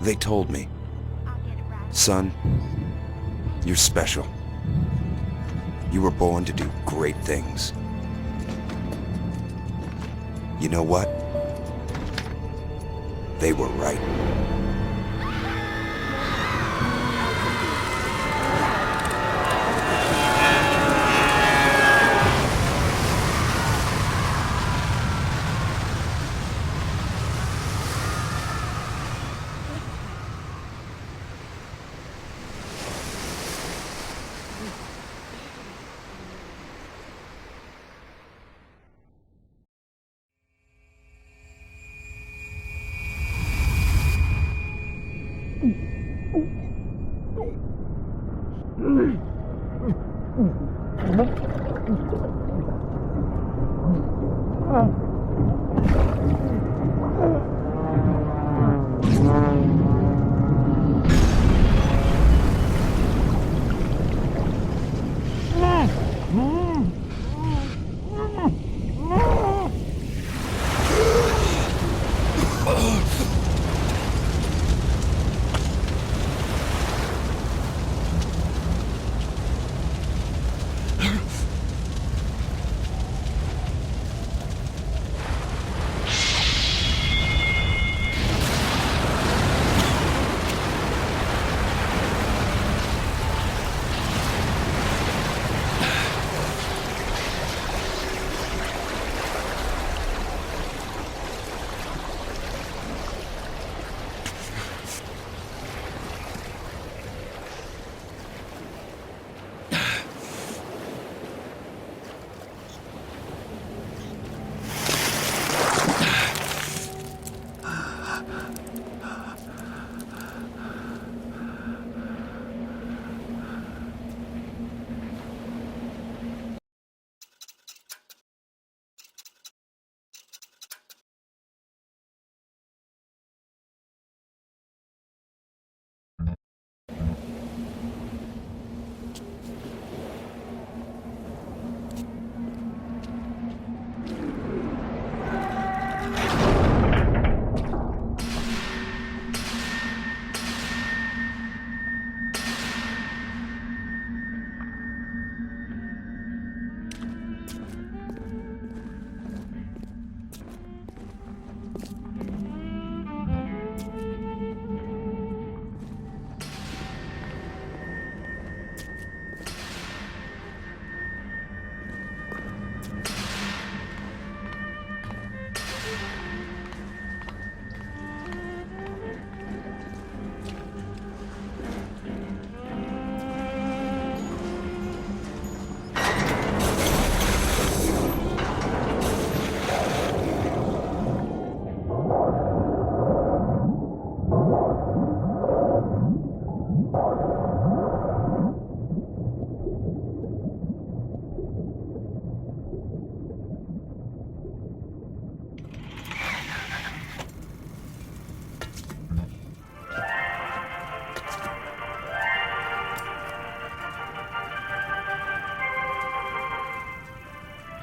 They told me, son, you're special. You were born to do great things. You know what? They were right.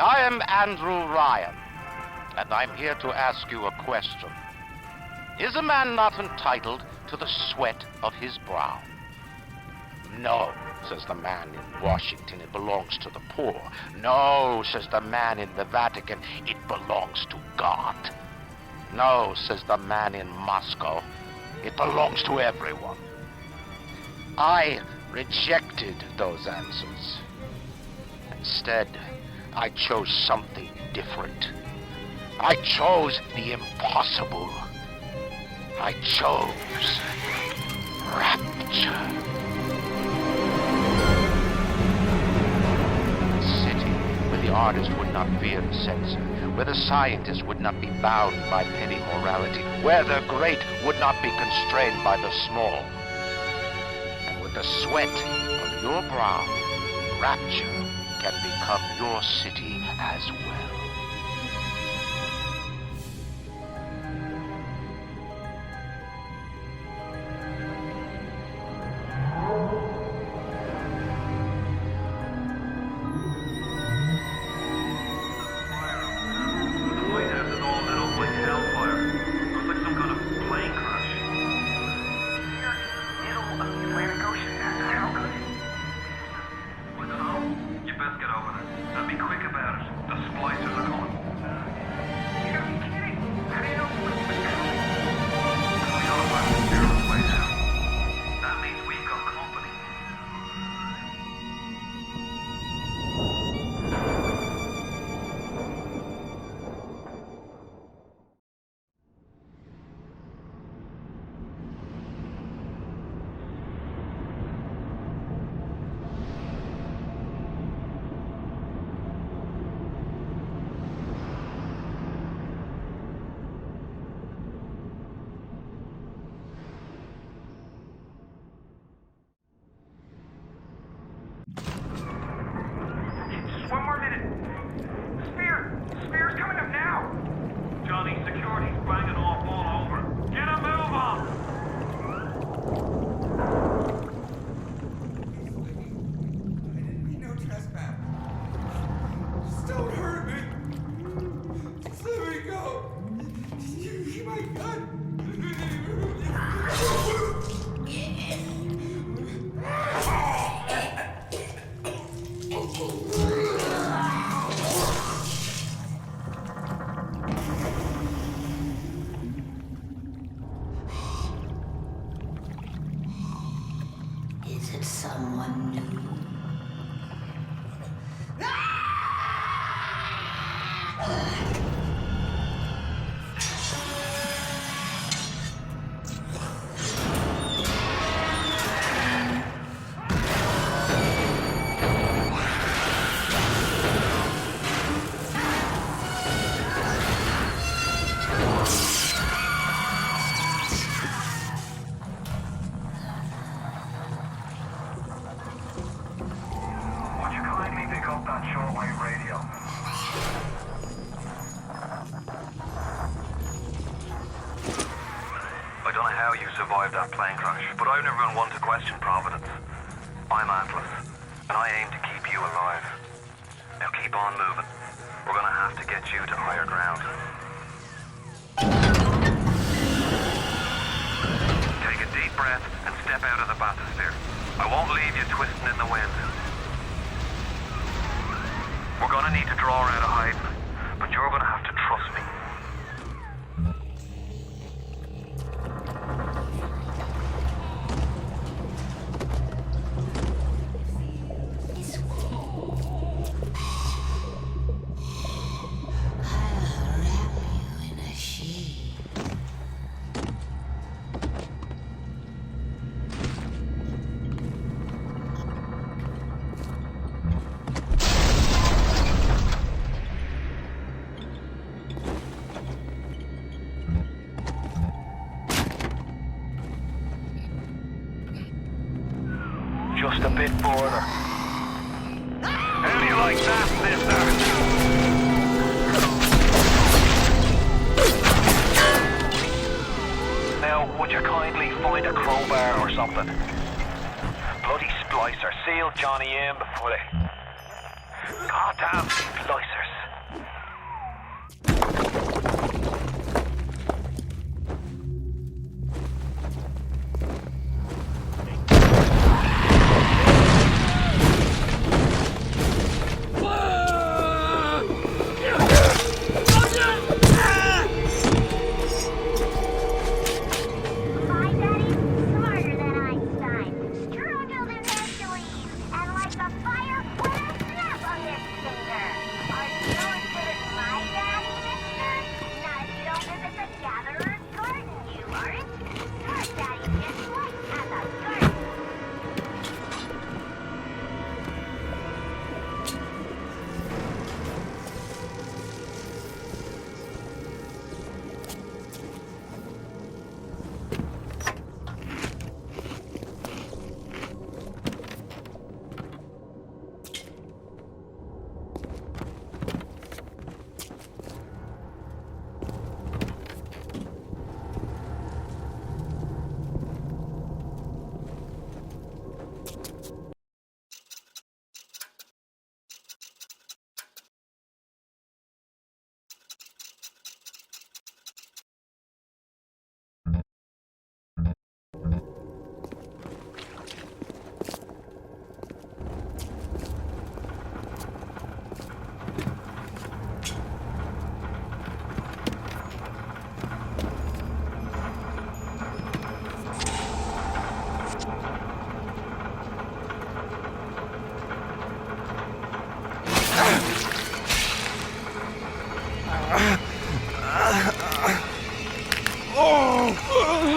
I am Andrew Ryan, and I'm here to ask you a question. Is a man not entitled to the sweat of his brow? No, says the man in Washington, it belongs to the poor. No, says the man in the Vatican, it belongs to God. No, says the man in Moscow, it belongs to everyone. I rejected those answers. Instead, I chose something different. I chose the impossible. I chose rapture. A city where the artist would not fear the censor, where the scientist would not be bound by petty morality, where the great would not be constrained by the small. And with the sweat of your brow, rapture can become your city as well. wanted someone new. That plane crash, but I've never been one to question Providence. I'm Atlas, and I aim to keep you alive. Now keep on moving. We're gonna have to get you to higher ground. Take a deep breath and step out of the bathysphere. I won't leave you twisting in the wind. We're gonna need to draw her out of hiding, but you're gonna have to trust me. Just a bit further. How do you like that, mister? Now, would you kindly find a crowbar or something? Bloody splicer. Seal Johnny in before they... Goddamn splicers.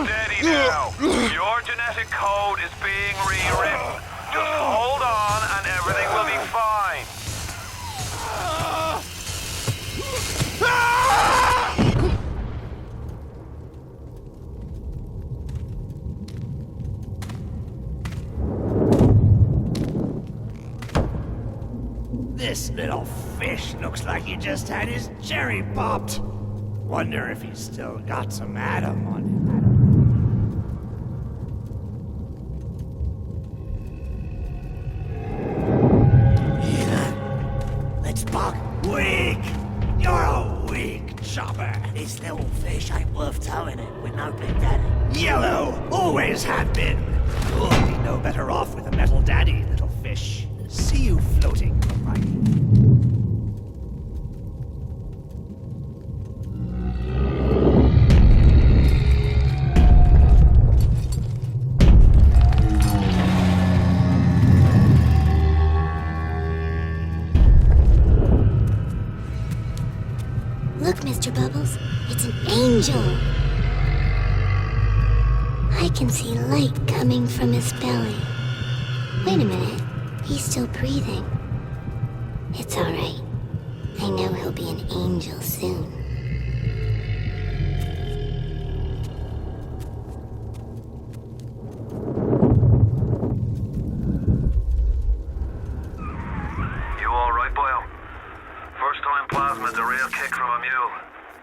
Steady now. Your genetic code is being rewritten. Just hold on and everything will be fine. This little fish looks like he just had his cherry popped. Wonder if he's still got some Adam on him. Let's buck. Weak! You're a weak chopper. This little fish ain't worth towing it with no big daddy. Yellow! Always have been. You'll be no better off with a metal daddy, little fish. See you floating, right? light coming from his belly. Wait a minute. He's still breathing. It's alright. I know he'll be an angel soon. You alright, Boyle? First time plasmid's a real kick from a mule.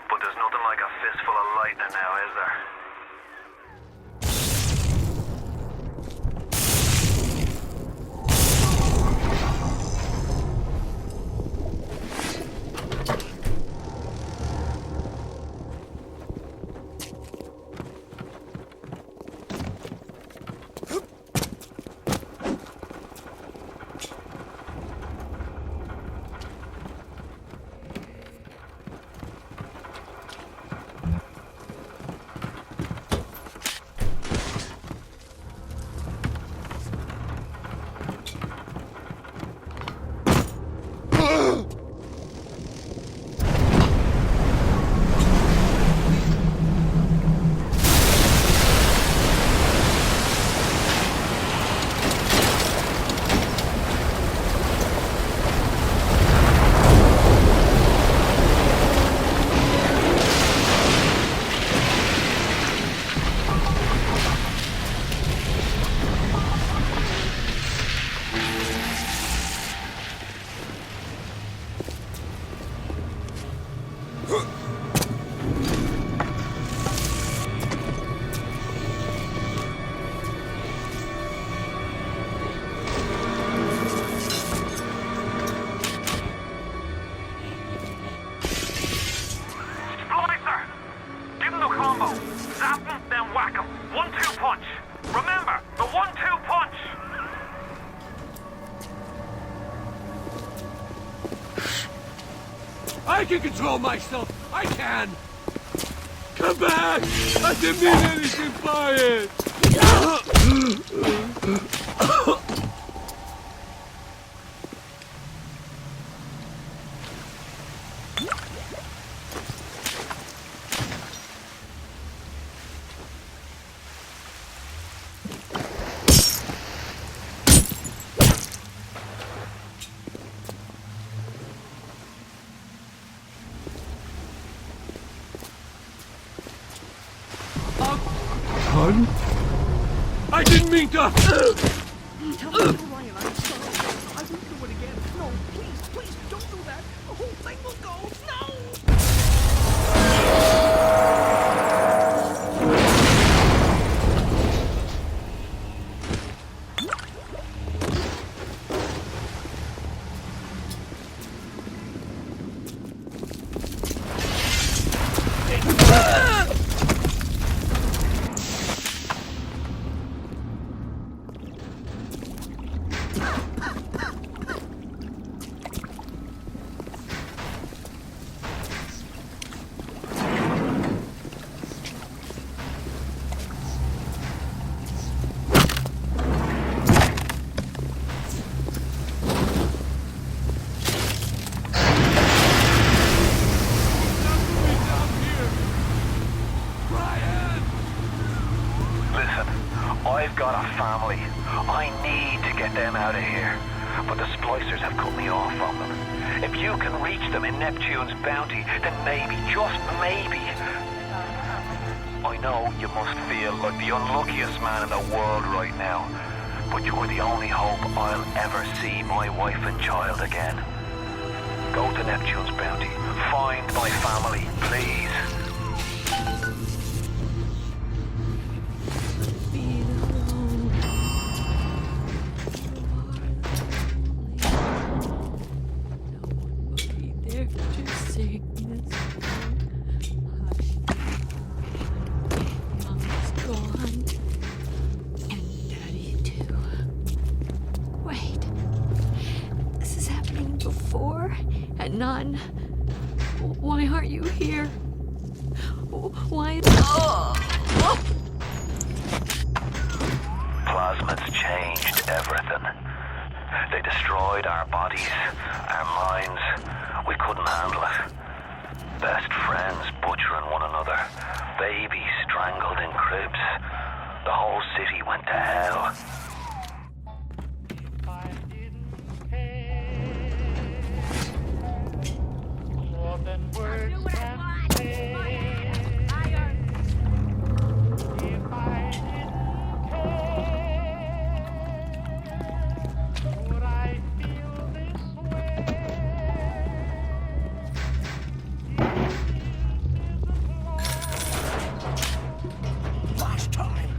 But there's nothing like a fistful of lightning now, is there? I can control myself! I can! Come back! I didn't mean anything by it! Hun? I didn't mean to... Tell me who I am. I'm sorry. I won't do it again. No, please, don't do that. The whole thing will go. No! I've got a family. I need to get them out of here. But the splicers have cut me off from them. If you can reach them in Neptune's bounty, then maybe, just maybe... I know you must feel like the unluckiest man in the world right now. But you're the only hope I'll ever see my wife and child again. Go to Neptune's bounty. Find my family, please. None. Why aren't you here? Why? Plasmids changed everything. They destroyed our bodies, our minds. We couldn't handle it. Best friends butchering one another. Babies strangled in cribs. the whole city went to hell. Last time.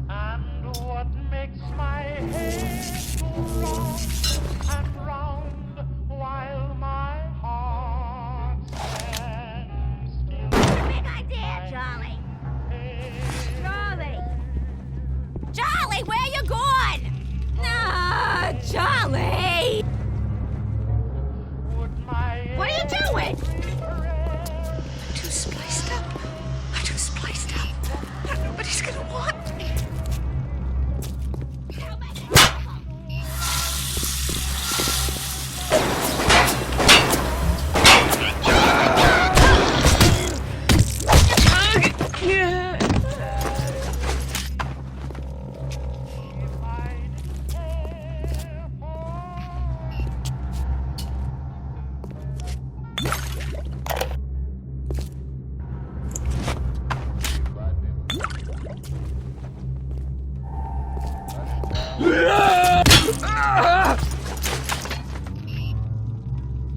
And what makes my head go round and round while my heart stands still? Big idea, Charlie. Charlie! Charlie, where you going? Ah, Charlie! Would my What are you doing? Too spliced up. I'm too spliced up. Nobody's gonna want me.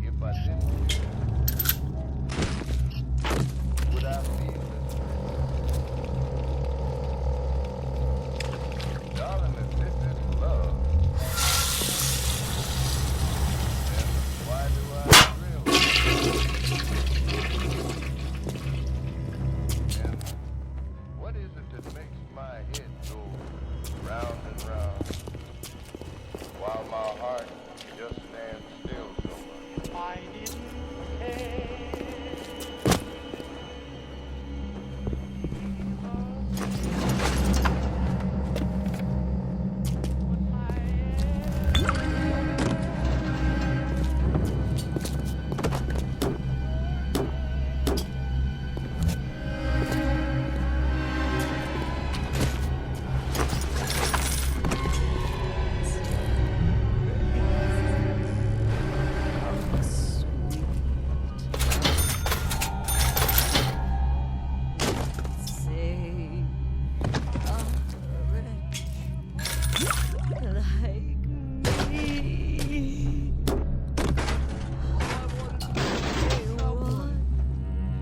If I didn't, would I feel this? Darling, if this is love, then why do I thrill? And what is it that makes my head go round and round while my heart just stands still so much? I didn't care.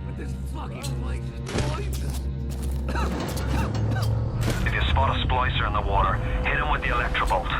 But this fucking place is poisonous. If you spot a splicer in the water, hit him with the electrobolt.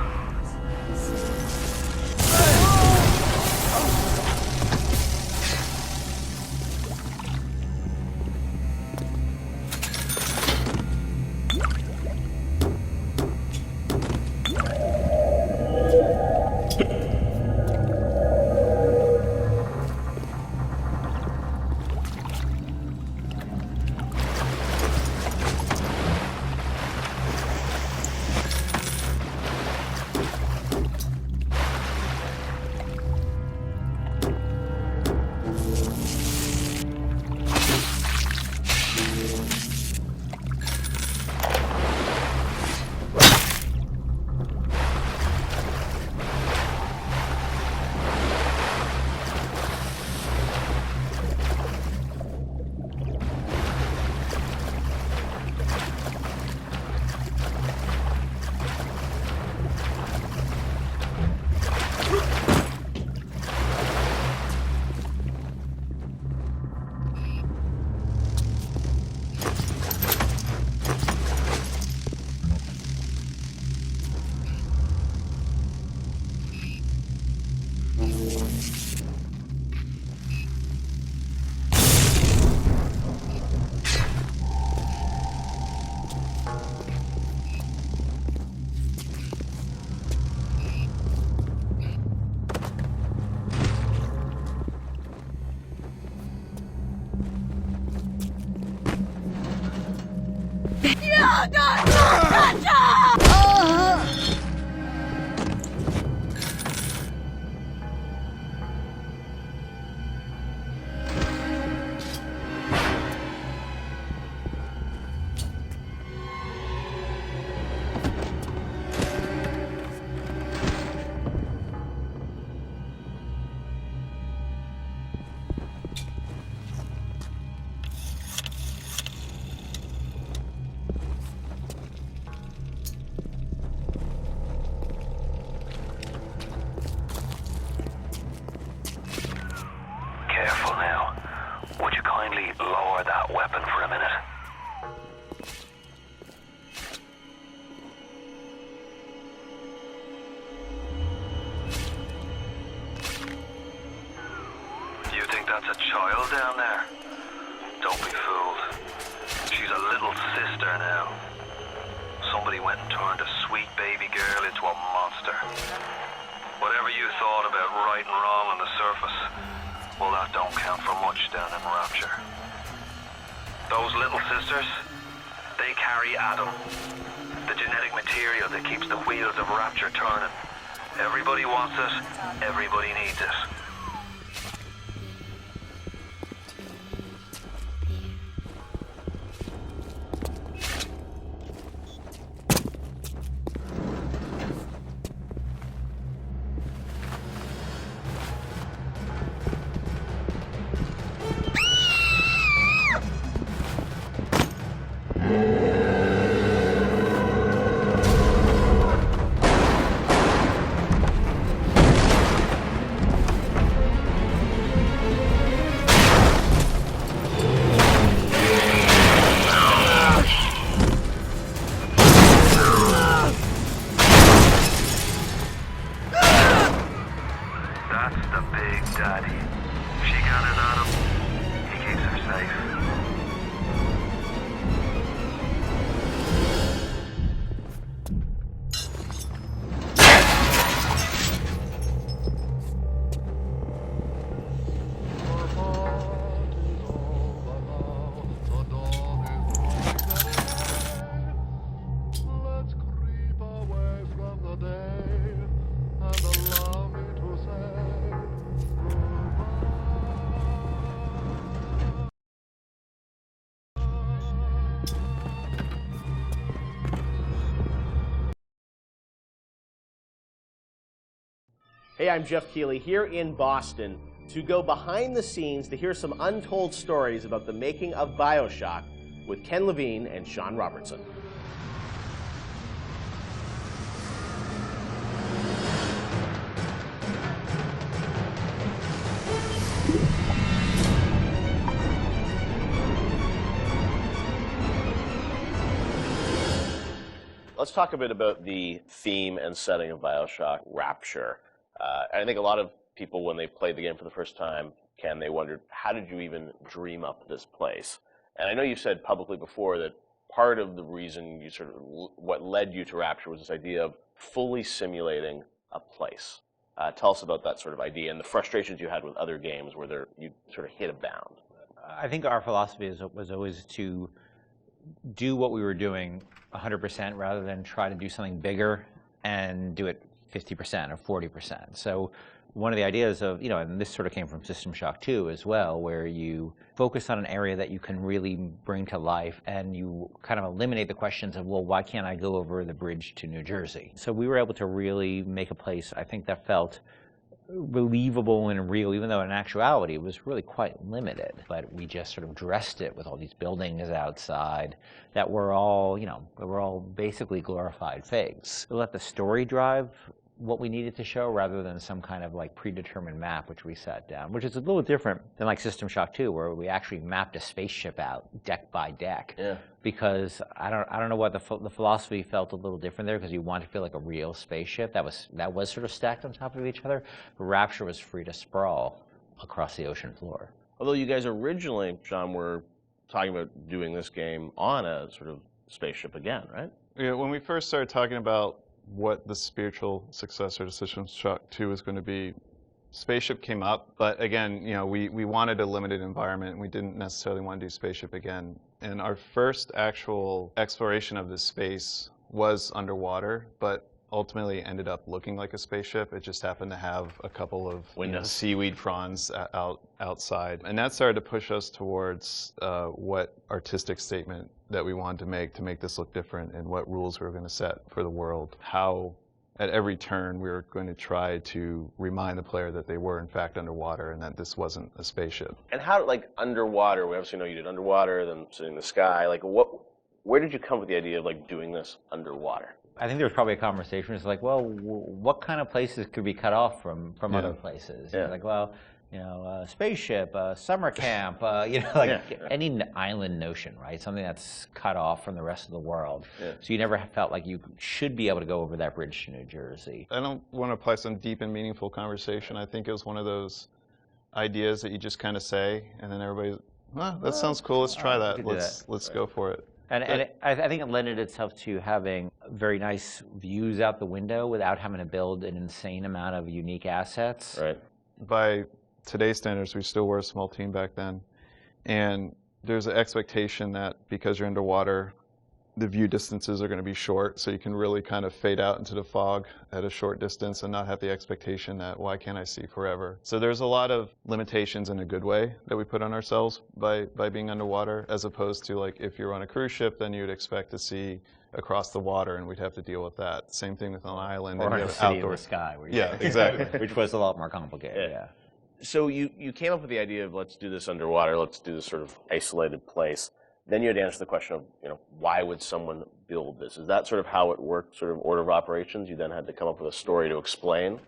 somebody went and turned a sweet baby girl into a monster. Whatever you thought about right and wrong on the surface, well, that don't count for much down in Rapture. Those little sisters, they carry Adam, the genetic material that keeps the wheels of Rapture turning. Everybody wants it, everybody needs it. That's the big daddy. She gathers Adam, he keeps her safe. Let's creep away from the day and allow me to say Hey, I'm Jeff Keighley here in Boston to go behind the scenes to hear some untold stories about the making of BioShock with Ken Levine and Sean Robertson. Let's talk a bit about the theme and setting of BioShock, Rapture. I think a lot of people, when they played the game for the first time, Ken, they wondered, how did you even dream up this place? And I know you said publicly before that part of the reason you sort of, what led you to Rapture was this idea of fully simulating a place. Tell us about that sort of idea and the frustrations you had with other games where you sort of hit a bound. I think our philosophy was always to do what we were doing 100% rather than try to do something bigger and do it 50% or 40%. So one of the ideas of, and this sort of came from System Shock 2 as well, where you focus on an area that you can really bring to life and you kind of eliminate the questions of, well, why can't I go over the bridge to New Jersey? So we were able to really make a place, I think, that felt believable and real, even though in actuality it was really quite limited. But we just sort of dressed it with all these buildings outside that were all, were all basically glorified fakes. We let the story drive what we needed to show rather than some kind of like predetermined map which we set down, which is a little different than like System Shock 2, where we actually mapped a spaceship out deck by deck. Yeah. Because I don't know what the philosophy felt a little different there, because you want to feel like a real spaceship that was sort of stacked on top of each other. Rapture was free to sprawl across the ocean floor. Although you guys originally, John, were talking about doing this game on a sort of spaceship again, right? Yeah, when we first started talking about what the spiritual successor to System Shock 2 was going to be, Spaceship came up, but again, we wanted a limited environment, and we didn't necessarily want to do Spaceship again. And our first actual exploration of this space was underwater, but ultimately ended up looking like a spaceship. It just happened to have a couple of seaweed fronds outside. And that started to push us towards what artistic statement that we wanted to make this look different, and what rules we were going to set for the world. How at every turn we were going to try to remind the player that they were in fact underwater and that this wasn't a spaceship. And how, like, underwater, we obviously know you did underwater, then sitting in the sky, like where did you come with the idea of like doing this underwater? I think there was probably a conversation. It's like, well, what kind of places could be cut off from other places? Yeah. Like, well, spaceship, summer camp, any island notion, right? Something that's cut off from the rest of the world. Yeah. So you never felt like you should be able to go over that bridge to New Jersey. I don't want to apply some deep and meaningful conversation. I think it was one of those ideas that you just kind of say, and then everybody's, that sounds cool. Let's try that. Let's go for it. And I think it lended itself to having very nice views out the window without having to build an insane amount of unique assets. Right. By today's standards, we still were a small team back then. And there's an expectation that because you're underwater, the view distances are going to be short, so you can really kind of fade out into the fog at a short distance and not have the expectation that, why can't I see forever? So there's a lot of limitations in a good way that we put on ourselves by being underwater, as opposed to like if you're on a cruise ship, then you'd expect to see across the water and we'd have to deal with that. Same thing with an island. Or and in you a have city outdoor in the sky. Where yeah, exactly. Which was a lot more complicated, yeah. So you came up with the idea of let's do this underwater, let's do this sort of isolated place. Then you had to answer the question of, why would someone build this? Is that sort of how it worked, sort of order of operations? You then had to come up with a story to explain?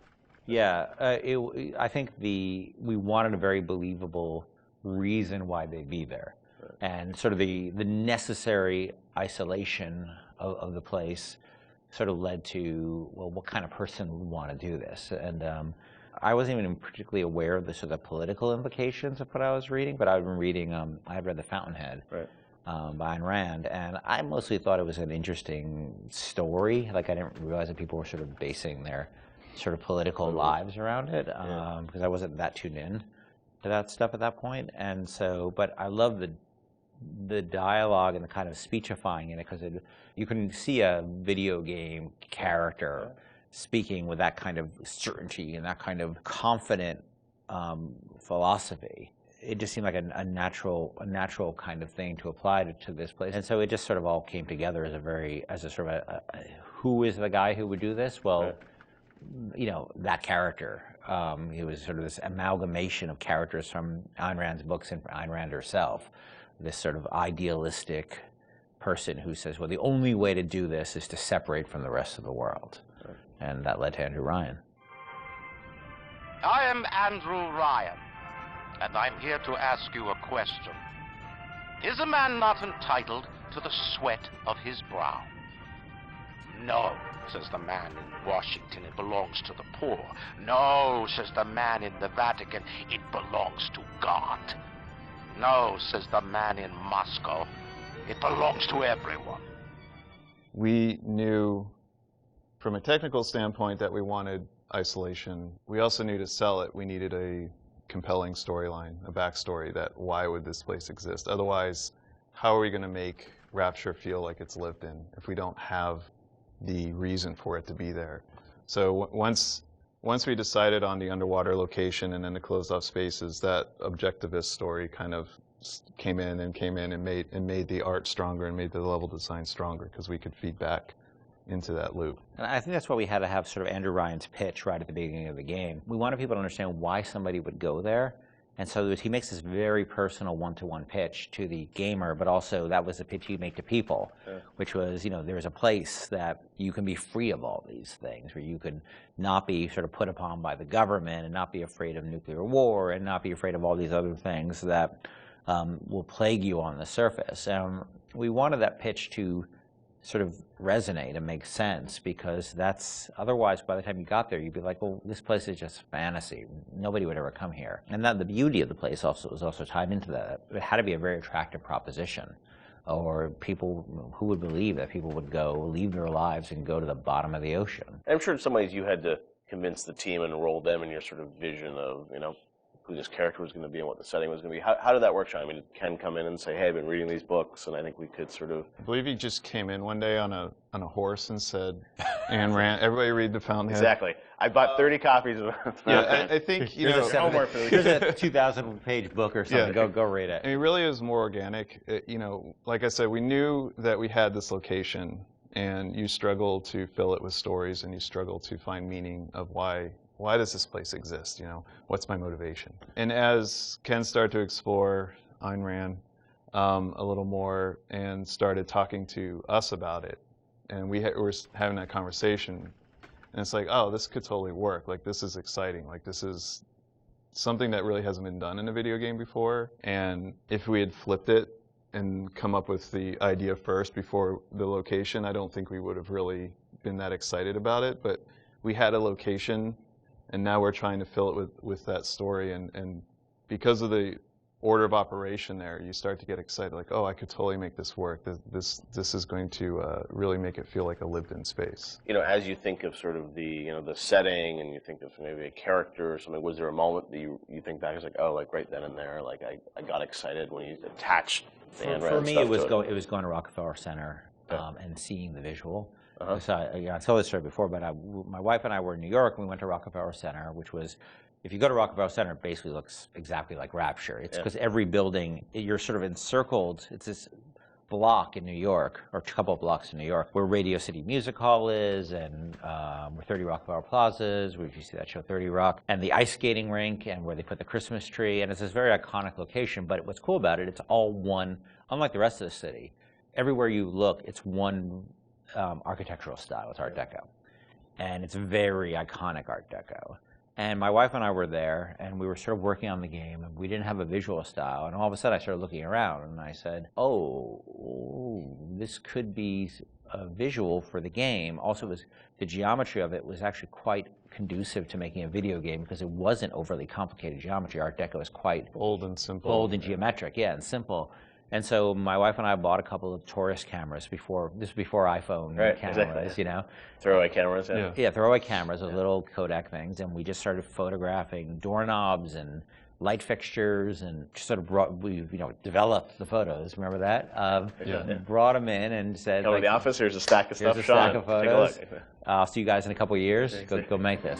Yeah, I think we wanted a very believable reason why they'd be there. Right. And sort of the necessary isolation of the place sort of led to, well, what kind of person would want to do this? And I wasn't even particularly aware of the sort of political implications of what I was reading, but I've been reading, I had read The Fountainhead. Right. By Ayn Rand, and I mostly thought it was an interesting story. Like, I didn't realize that people were sort of basing their sort of political lives around it, because I wasn't that tuned in to that stuff at that point. And so, but I love the dialogue and the kind of speechifying in it, because you can see a video game character speaking with that kind of certainty and that kind of confident philosophy. It just seemed like a natural kind of thing to apply to this place, and so it just sort of all came together as a sort of who is the guy who would do this? Well, that character. He was sort of this amalgamation of characters from Ayn Rand's books and Ayn Rand herself. This sort of idealistic person who says, well, the only way to do this is to separate from the rest of the world, and that led to Andrew Ryan. I am Andrew Ryan, and I'm here to ask you a question. Is a man not entitled to the sweat of his brow? No, says the man in Washington, it belongs to the poor. No, says the man in the Vatican, it belongs to God. No, says the man in Moscow, it belongs to everyone. We knew from a technical standpoint that we wanted isolation. We also knew to sell it, we needed a compelling storyline, a backstory that why would this place exist? Otherwise, how are we going to make Rapture feel like it's lived in if we don't have the reason for it to be there? So once we decided on the underwater location and then the closed off spaces, that objectivist story kind of came in and made the art stronger and made the level design stronger, because we could feed back into that loop. And I think that's why we had to have sort of Andrew Ryan's pitch right at the beginning of the game. We wanted people to understand why somebody would go there. And so he makes this very personal one-to-one pitch to the gamer, but also that was the pitch he'd make to people, which was, there's a place that you can be free of all these things, where you can not be sort of put upon by the government and not be afraid of nuclear war and not be afraid of all these other things that will plague you on the surface. We wanted that pitch to sort of resonate and make sense, because that's otherwise by the time you got there you'd be like, well, this place is just fantasy, nobody would ever come here. And that the beauty of the place was also tied into that. It had to be a very attractive proposition, or people who would believe that people would go leave their lives and go to the bottom of the ocean. I'm sure in some ways you had to convince the team and enroll them in your sort of vision of who this character was going to be and what the setting was going to be. How did that work, Sean? I mean, did Ken come in and say, hey, I've been reading these books, and I think we could sort of... I believe he just came in one day on a horse and said, Ayn Rand, everybody read The Fountainhead. Exactly. I bought 30 copies of it. Yeah, I think, here's a 2,000-page book or something. Yeah. Go read it. I mean, it really is more organic. Like I said, we knew that we had this location, and you struggle to fill it with stories, and you struggle to find meaning of why does this place exist? What's my motivation? And as Ken started to explore Ayn Rand a little more and started talking to us about it, and we were having that conversation, and it's like, oh, this could totally work. Like, this is exciting. Like, this is something that really hasn't been done in a video game before. And if we had flipped it and come up with the idea first before the location, I don't think we would have really been that excited about it. But we had a location, and now we're trying to fill it with that story. And because of the order of operation there, you start to get excited, like, oh, I could totally make this work. This is going to really make it feel like a lived-in space. You know, as you think of sort of the the setting, and you think of maybe a character or something, was there a moment that you think back as like, oh, like right then and there, like I got excited when you attached the For me, it was going to Rockefeller Center and seeing the visual. So I told this story before, but my wife and I were in New York, and we went to Rockefeller Center, which was, if you go to Rockefeller Center, it basically looks exactly like Rapture. It's because every building, you're sort of encircled. It's this block in New York, or a couple of blocks in New York, where Radio City Music Hall is, and where 30 Rockefeller Plaza is, where you see that show 30 Rock, and the ice skating rink, and where they put the Christmas tree. And it's this very iconic location, but what's cool about it, it's all one, unlike the rest of the city. Everywhere you look, it's one architectural style. It's Art Deco. And it's very iconic Art Deco. And my wife and I were there, and we were sort of working on the game, and we didn't have a visual style. And all of a sudden, I started looking around, and I said, oh, this could be a visual for the game. Also, the geometry of it was actually quite conducive to making a video game, because it wasn't overly complicated geometry. Art Deco is quite bold and simple. Bold and geometric, and simple. And so my wife and I bought a couple of tourist cameras this was before iPhone cameras, exactly. Throwaway cameras, yeah, throwaway cameras, those little Kodak things, and we just started photographing doorknobs and light fixtures, and just sort of we developed the photos. Remember that? Brought them in and said, "Come to the office. Here's a stack of stuff. Here's a stack of photos. Take a look. I'll see you guys in a couple of years. Go make this."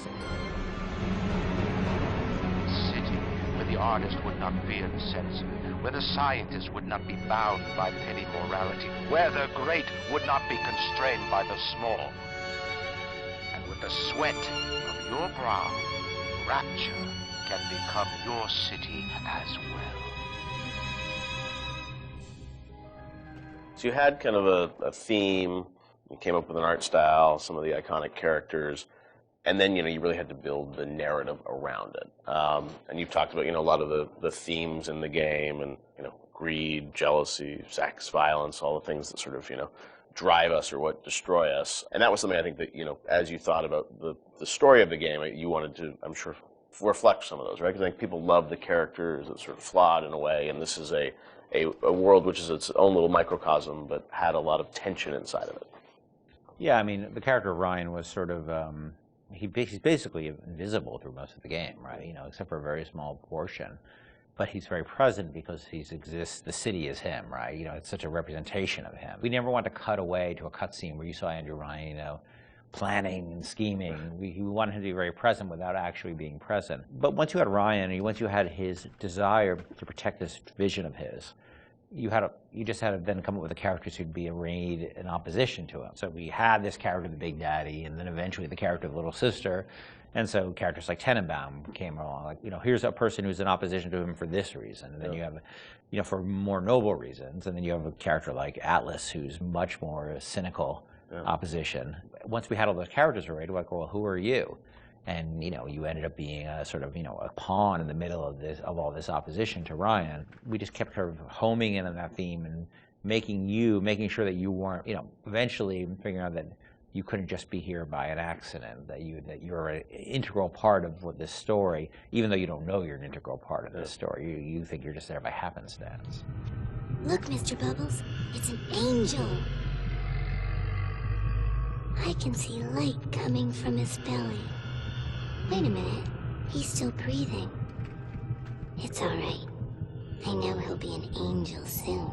City where the artist would not fear the censor, where the scientist would not be bound by petty morality, where the great would not be constrained by the small. And with the sweat of your brow, Rapture can become your city as well. So you had kind of a theme, you came up with an art style, some of the iconic characters, and then, you really had to build the narrative around it. And you've talked about, a lot of the themes in the game, and, greed, jealousy, sex, violence, all the things that sort of, drive us or what destroy us. And that was something I think that, as you thought about the story of the game, you wanted to, I'm sure, reflect some of those, right? Because I think people love the characters that sort of flawed in a way, and this is a world which is its own little microcosm, but had a lot of tension inside of it. Yeah, I mean, the character of Ryan was sort of, he's basically invisible through most of the game, right? Except for a very small portion. But he's very present because the city is him, right? It's such a representation of him. We never want to cut away to a cutscene where you saw Andrew Ryan, planning and scheming. We wanted him to be very present without actually being present. But once you had Ryan, and once you had his desire to protect this vision of his, you just had to then come up with the characters who'd be arrayed in opposition to him. So we had this character, the Big Daddy, and then eventually the character of Little Sister. And so characters like Tenenbaum came along, like, here's a person who's in opposition to him for this reason. And then you have, for more noble reasons. And then you have a character like Atlas, who's much more cynical opposition. Once we had all those characters arrayed, we're like, well, who are you? And, you ended up being a sort of, a pawn in the middle of all this opposition to Ryan. We just kept sort of homing in on that theme and making sure that you weren't, eventually figuring out that you couldn't just be here by an accident, that you're an integral part of this story, even though you don't know you're an integral part of this story. You think you're just there by happenstance. Look, Mr. Bubbles, it's an angel. I can see light coming from his belly. Wait a minute, he's still breathing. It's all right. I know he'll be an angel soon.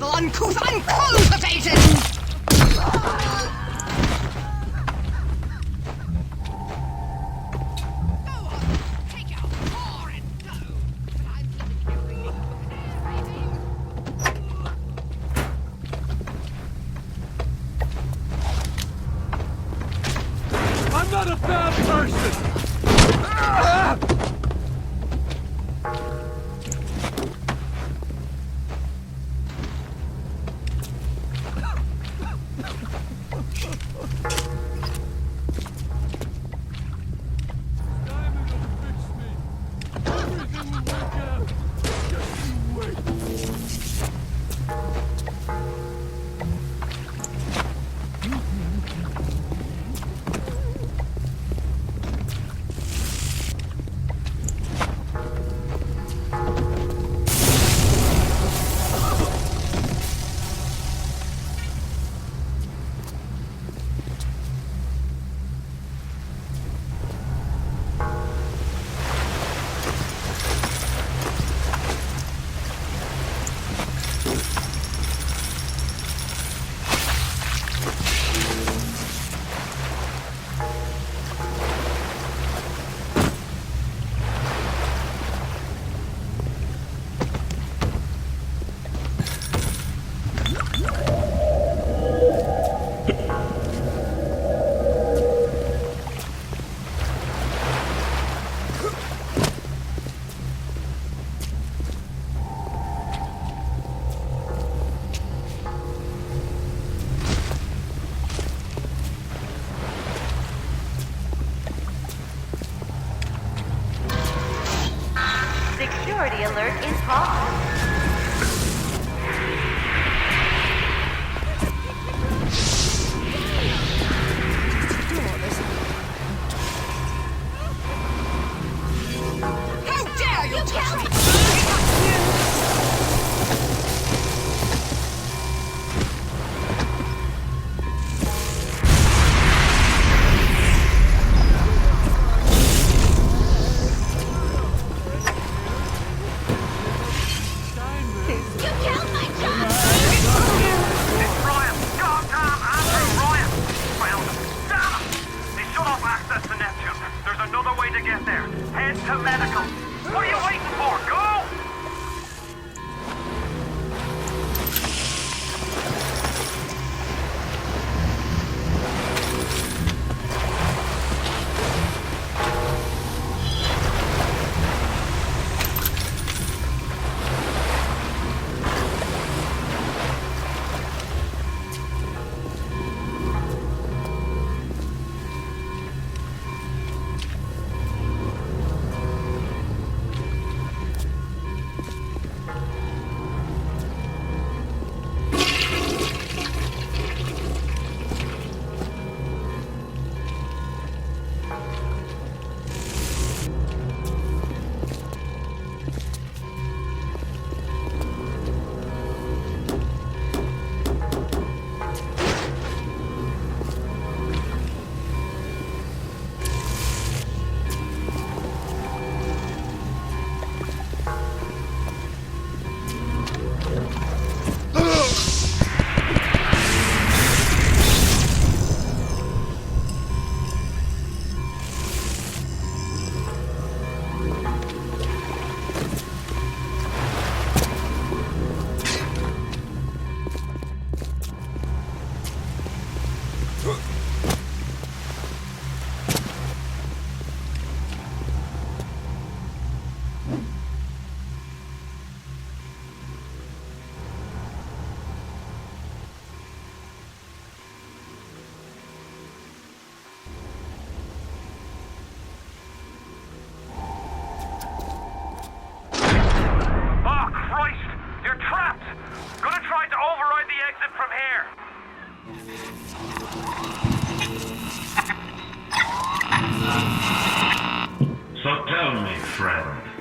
evil, uncouth, uncultivated! I'm not a bad person! Security alert is on. How dare you touch me!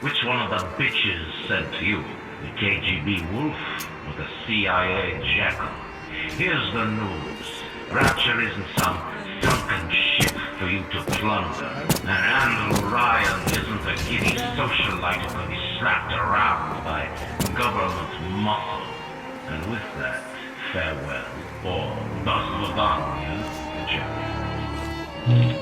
Which one of the bitches sent to you? The KGB wolf or the CIA jackal? Here's the news. Rapture isn't some sunken ship for you to plunder. And Andrew Ryan isn't a giddy socialite who can be slapped around by government muscle. And with that, farewell, or das Lodanius, the champion.